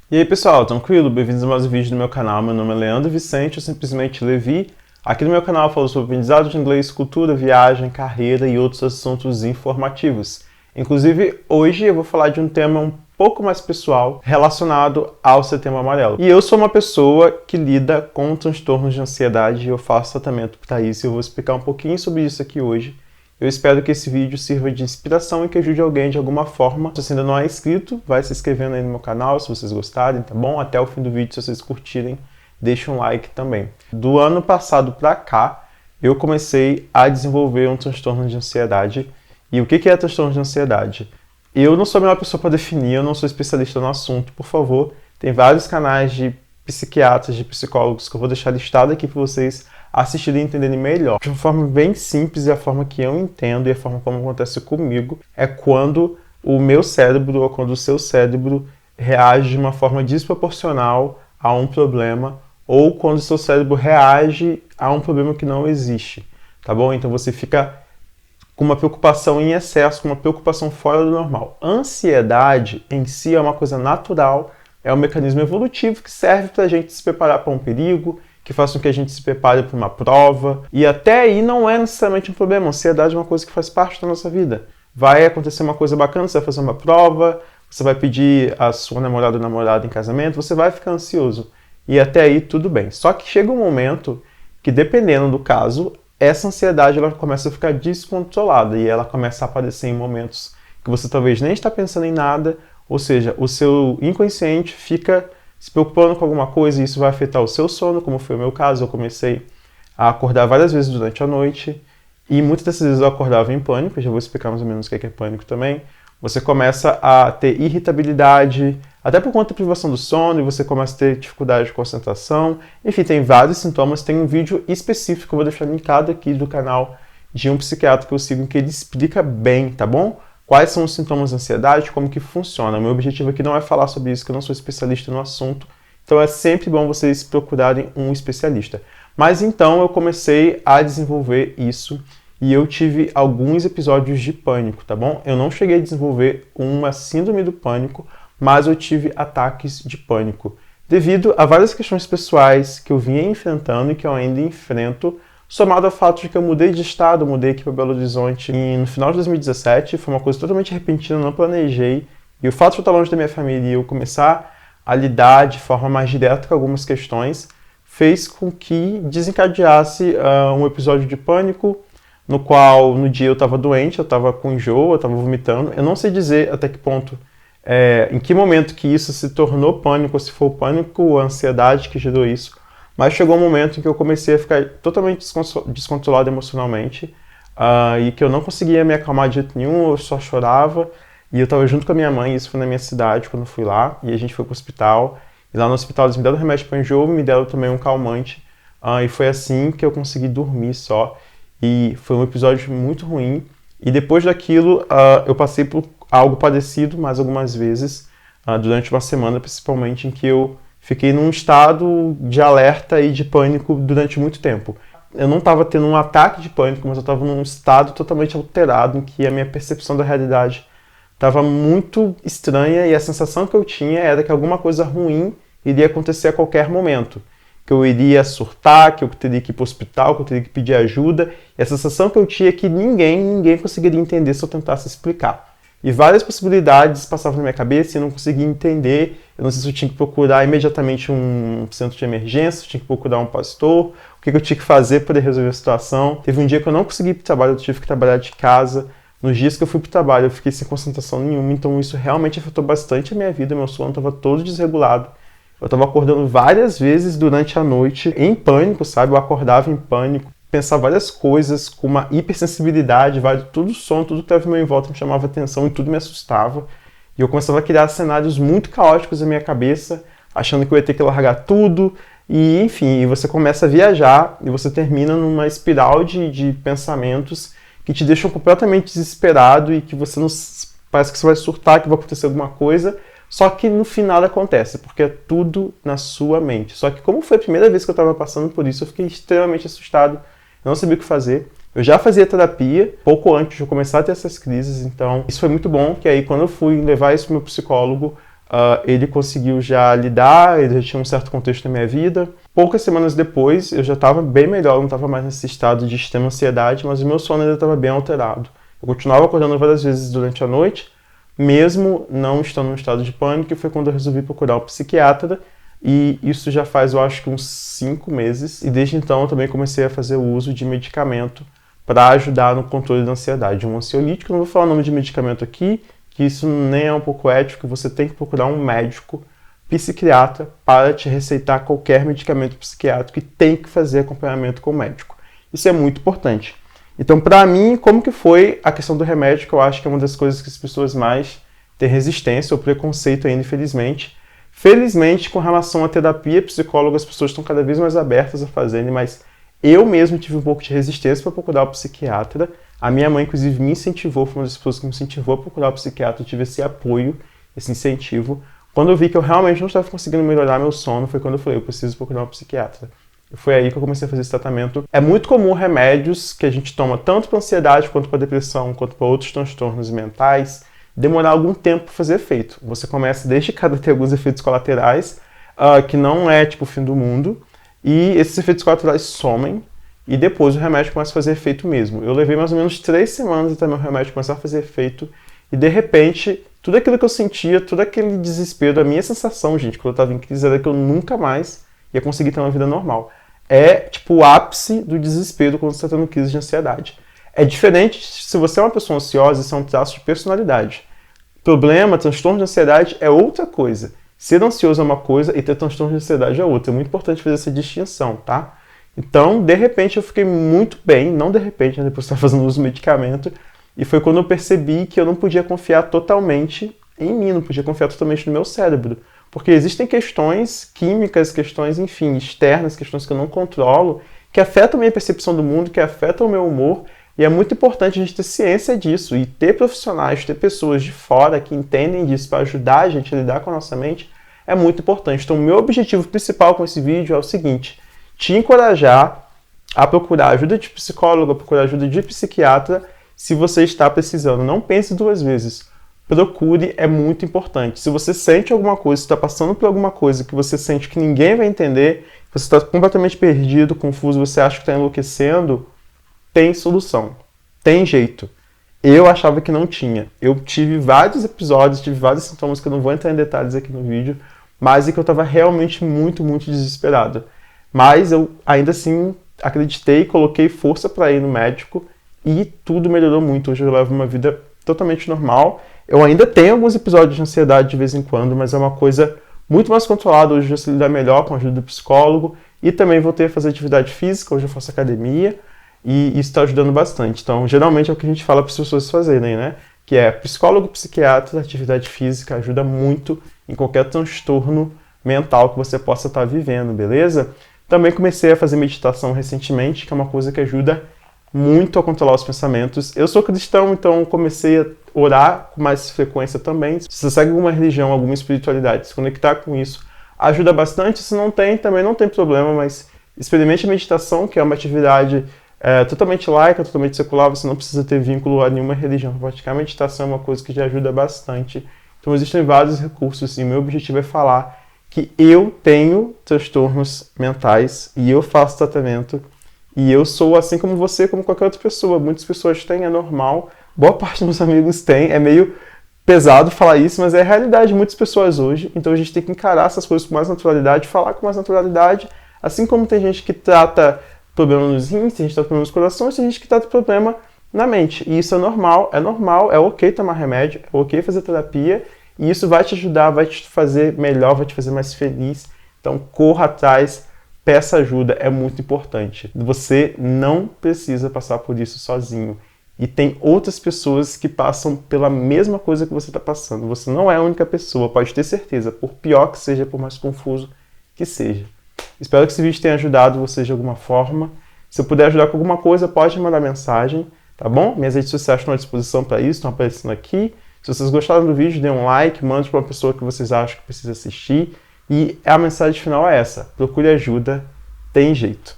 E aí pessoal, tranquilo? Bem-vindos a mais um vídeo do meu canal. Meu nome é Leandro Vicente, ou simplesmente Levi. Aqui no meu canal eu falo sobre aprendizado de inglês, cultura, viagem, carreira e outros assuntos informativos. Inclusive, hoje eu vou falar de um tema um pouco mais pessoal relacionado ao Setembro Amarelo. E eu sou uma pessoa que lida com transtornos de ansiedade e eu faço tratamento para isso e eu vou explicar um pouquinho sobre isso aqui hoje. Eu espero que esse vídeo sirva de inspiração e que ajude alguém de alguma forma. Se você ainda não é inscrito, vai se inscrevendo aí no meu canal se vocês gostarem, tá bom? Até o fim do vídeo, se vocês curtirem, deixa um like também. Do ano passado pra cá, eu comecei a desenvolver um transtorno de ansiedade. E o que é transtorno de ansiedade? Eu não sou a melhor pessoa para definir, eu não sou especialista no assunto, por favor. Tem vários canais de psiquiatras, de psicólogos que eu vou deixar listado aqui para vocês assistirem e entenderem melhor. De uma forma bem simples e a forma que eu entendo e a forma como acontece comigo é quando o meu cérebro ou quando o seu cérebro reage de uma forma desproporcional a um problema ou quando o seu cérebro reage a um problema que não existe, tá bom? Então você fica com uma preocupação em excesso, com uma preocupação fora do normal. Ansiedade em si é uma coisa natural, é um mecanismo evolutivo que serve para a gente se preparar para um perigo, que faz com que a gente se prepare para uma prova. E até aí não é necessariamente um problema. A ansiedade é uma coisa que faz parte da nossa vida. Vai acontecer uma coisa bacana, você vai fazer uma prova, você vai pedir a sua namorada ou namorado em casamento, você vai ficar ansioso. E até aí tudo bem. Só que chega um momento que, dependendo do caso, essa ansiedade ela começa a ficar descontrolada e ela começa a aparecer em momentos que você talvez nem está pensando em nada, ou seja, o seu inconsciente fica se preocupando com alguma coisa e isso vai afetar o seu sono, como foi o meu caso. Eu comecei a acordar várias vezes durante a noite e muitas dessas vezes eu acordava em pânico, eu já vou explicar mais ou menos o que é pânico também. Você começa a ter irritabilidade, até por conta da privação do sono, e você começa a ter dificuldade de concentração. Enfim, tem vários sintomas. Tem um vídeo específico que eu vou deixar linkado aqui do canal de um psiquiatra que eu sigo, que ele explica bem, tá bom? Quais são os sintomas de ansiedade, como que funciona. O meu objetivo aqui não é falar sobre isso, que eu não sou especialista no assunto, então é sempre bom vocês procurarem um especialista. Mas então eu comecei a desenvolver isso e eu tive alguns episódios de pânico, tá bom? Eu não cheguei a desenvolver uma síndrome do pânico, mas eu tive ataques de pânico, devido a várias questões pessoais que eu vinha enfrentando e que eu ainda enfrento, somado ao fato de que eu mudei de estado, mudei aqui para Belo Horizonte no final de 2017, foi uma coisa totalmente repentina, eu não planejei, e o fato de eu estar longe da minha família e eu começar a lidar de forma mais direta com algumas questões, fez com que desencadeasse um episódio de pânico, no qual no dia eu estava doente, eu estava com enjoo, eu estava vomitando, eu não sei dizer até que ponto, em que momento que isso se tornou pânico, se foi o pânico ou a ansiedade que gerou isso, mas chegou um momento em que eu comecei a ficar totalmente descontrolado emocionalmente e que eu não conseguia me acalmar de jeito nenhum, eu só chorava. E eu estava junto com a minha mãe, isso foi na minha cidade quando eu fui lá, e a gente foi para o hospital. E lá no hospital eles me deram remédio para enjoo, me deram também um calmante. E foi assim que eu consegui dormir só. E foi um episódio muito ruim. E depois daquilo eu passei por algo parecido mais algumas vezes, durante uma semana principalmente, em que eu fiquei num estado de alerta e de pânico durante muito tempo. Eu não estava tendo um ataque de pânico, mas eu estava num estado totalmente alterado, em que a minha percepção da realidade estava muito estranha e a sensação que eu tinha era que alguma coisa ruim iria acontecer a qualquer momento. Que eu iria surtar, que eu teria que ir para o hospital, que eu teria que pedir ajuda. E a sensação que eu tinha é que ninguém conseguiria entender se eu tentasse explicar. E várias possibilidades passavam na minha cabeça e eu não conseguia entender. Eu não sei se eu tinha que procurar imediatamente um centro de emergência, se eu tinha que procurar um pastor, o que eu tinha que fazer para resolver a situação. Teve um dia que eu não consegui ir para o trabalho, eu tive que trabalhar de casa. Nos dias que eu fui para o trabalho, eu fiquei sem concentração nenhuma, então isso realmente afetou bastante a minha vida, meu sono estava todo desregulado. Eu estava acordando várias vezes durante a noite, em pânico, sabe? Eu acordava em pânico, pensava várias coisas, com uma hipersensibilidade, tudo som, tudo que estava em meu volta me chamava atenção e tudo me assustava. E eu começava a criar cenários muito caóticos na minha cabeça, achando que eu ia ter que largar tudo. E, enfim, você começa a viajar e você termina numa espiral de pensamentos que te deixam completamente desesperado e que você não parece que você vai surtar, que vai acontecer alguma coisa, só que no final acontece, porque é tudo na sua mente. Só que como foi a primeira vez que eu estava passando por isso, eu fiquei extremamente assustado, eu não sabia o que fazer. Eu já fazia terapia pouco antes de eu começar a ter essas crises, então isso foi muito bom, que aí quando eu fui levar isso para o meu psicólogo, ele conseguiu já lidar, ele já tinha um certo contexto na minha vida. Poucas semanas depois, eu já estava bem melhor, não estava mais nesse estado de extrema ansiedade, mas o meu sono ainda estava bem alterado. Eu continuava acordando várias vezes durante a noite, mesmo não estando no estado de pânico, e foi quando eu resolvi procurar um psiquiatra, e isso já faz, eu acho que uns 5 meses, e desde então eu também comecei a fazer o uso de medicamento para ajudar no controle da ansiedade. Um ansiolítico, não vou falar o nome de medicamento aqui, que isso nem é um pouco ético, você tem que procurar um médico psiquiatra para te receitar qualquer medicamento psiquiátrico e tem que fazer acompanhamento com o médico. Isso é muito importante. Então, para mim, como que foi a questão do remédio, que eu acho que é uma das coisas que as pessoas mais têm resistência ou preconceito ainda, infelizmente. Felizmente, com relação à terapia, psicólogo, as pessoas estão cada vez mais abertas a fazerem, mas eu mesmo tive um pouco de resistência para procurar o psiquiatra. A minha mãe, inclusive, me incentivou, foi uma das pessoas que me incentivou a procurar o psiquiatra, eu tive esse apoio, esse incentivo. Quando eu vi que eu realmente não estava conseguindo melhorar meu sono, foi quando eu falei, eu preciso procurar um psiquiatra. E foi aí que eu comecei a fazer esse tratamento. É muito comum remédios que a gente toma tanto para ansiedade, quanto para depressão, quanto para outros transtornos mentais, demorar algum tempo para fazer efeito. Você começa desde cada ter alguns efeitos colaterais, que não é tipo o fim do mundo, e esses efeitos colaterais somem, e depois o remédio começa a fazer efeito mesmo. Eu levei mais ou menos 3 semanas até meu remédio começar a fazer efeito, e de repente, tudo aquilo que eu sentia, todo aquele desespero, a minha sensação, gente, quando eu estava em crise, era que eu nunca mais ia conseguir ter uma vida normal. É tipo o ápice do desespero quando você está tendo crise de ansiedade. É diferente se você é uma pessoa ansiosa, isso é um traço de personalidade. Problema, transtorno de ansiedade é outra coisa. Ser ansioso é uma coisa e ter transtorno de ansiedade é outra. É muito importante fazer essa distinção, tá? Então, de repente, eu fiquei muito bem, não de repente, né, depois de estar fazendo uso do medicamento, e foi quando eu percebi que eu não podia confiar totalmente em mim, não podia confiar totalmente no meu cérebro. Porque existem questões químicas, questões, enfim, externas, questões que eu não controlo, que afetam a minha percepção do mundo, que afetam o meu humor, e é muito importante a gente ter ciência disso, e ter profissionais, ter pessoas de fora que entendem disso para ajudar a gente a lidar com a nossa mente, é muito importante. Então, o meu objetivo principal com esse vídeo é o seguinte, te encorajar a procurar ajuda de psicólogo, a procurar ajuda de psiquiatra, se você está precisando. Não pense 2 vezes. Procure, é muito importante. Se você sente alguma coisa, se está passando por alguma coisa que você sente que ninguém vai entender, você está completamente perdido, confuso, você acha que está enlouquecendo, tem solução. Tem jeito. Eu achava que não tinha. Eu tive vários episódios, tive vários sintomas que eu não vou entrar em detalhes aqui no vídeo, mas é que eu estava realmente muito, muito desesperado. Mas eu ainda assim acreditei, coloquei força para ir no médico e tudo melhorou muito. Hoje eu levo uma vida totalmente normal. Eu ainda tenho alguns episódios de ansiedade de vez em quando, mas é uma coisa muito mais controlada. Hoje eu sei lidar melhor com a ajuda do psicólogo e também voltei a fazer atividade física. Hoje eu faço academia e isso está ajudando bastante. Então, geralmente é o que a gente fala para as pessoas fazerem, né? Que é psicólogo, psiquiatra, atividade física ajuda muito em qualquer transtorno mental que você possa estar vivendo, beleza? Também comecei a fazer meditação recentemente, que é uma coisa que ajuda muito a controlar os pensamentos. Eu sou cristão, então comecei a orar com mais frequência também. Se você segue alguma religião, alguma espiritualidade, se conectar com isso ajuda bastante. Se não tem, também não tem problema, mas experimente a meditação, que é uma atividade totalmente laica, totalmente secular, você não precisa ter vínculo a nenhuma religião. Praticar a meditação é uma coisa que já ajuda bastante. Então existem vários recursos e o meu objetivo é falar que eu tenho transtornos mentais e eu faço tratamento e eu sou assim como você, como qualquer outra pessoa. Muitas pessoas têm, é normal. Boa parte dos meus amigos tem. É meio pesado falar isso, mas é a realidade de muitas pessoas hoje. Então a gente tem que encarar essas coisas com mais naturalidade, falar com mais naturalidade. Assim como tem gente que trata problema nos rins, tem gente que trata problema nos corações, tem gente que trata problema na mente. E isso é normal, é ok tomar remédio, é ok fazer terapia. E isso vai te ajudar, vai te fazer melhor, vai te fazer mais feliz. Então corra atrás. Peça ajuda, é muito importante. Você não precisa passar por isso sozinho. E tem outras pessoas que passam pela mesma coisa que você está passando. Você não é a única pessoa, pode ter certeza. Por pior que seja, por mais confuso que seja. Espero que esse vídeo tenha ajudado você de alguma forma. Se eu puder ajudar com alguma coisa, pode mandar mensagem, tá bom? Minhas redes sociais estão à disposição para isso, estão aparecendo aqui. Se vocês gostaram do vídeo, dê um like, mande para uma pessoa que vocês acham que precisa assistir. E a mensagem final é essa: procure ajuda, tem jeito.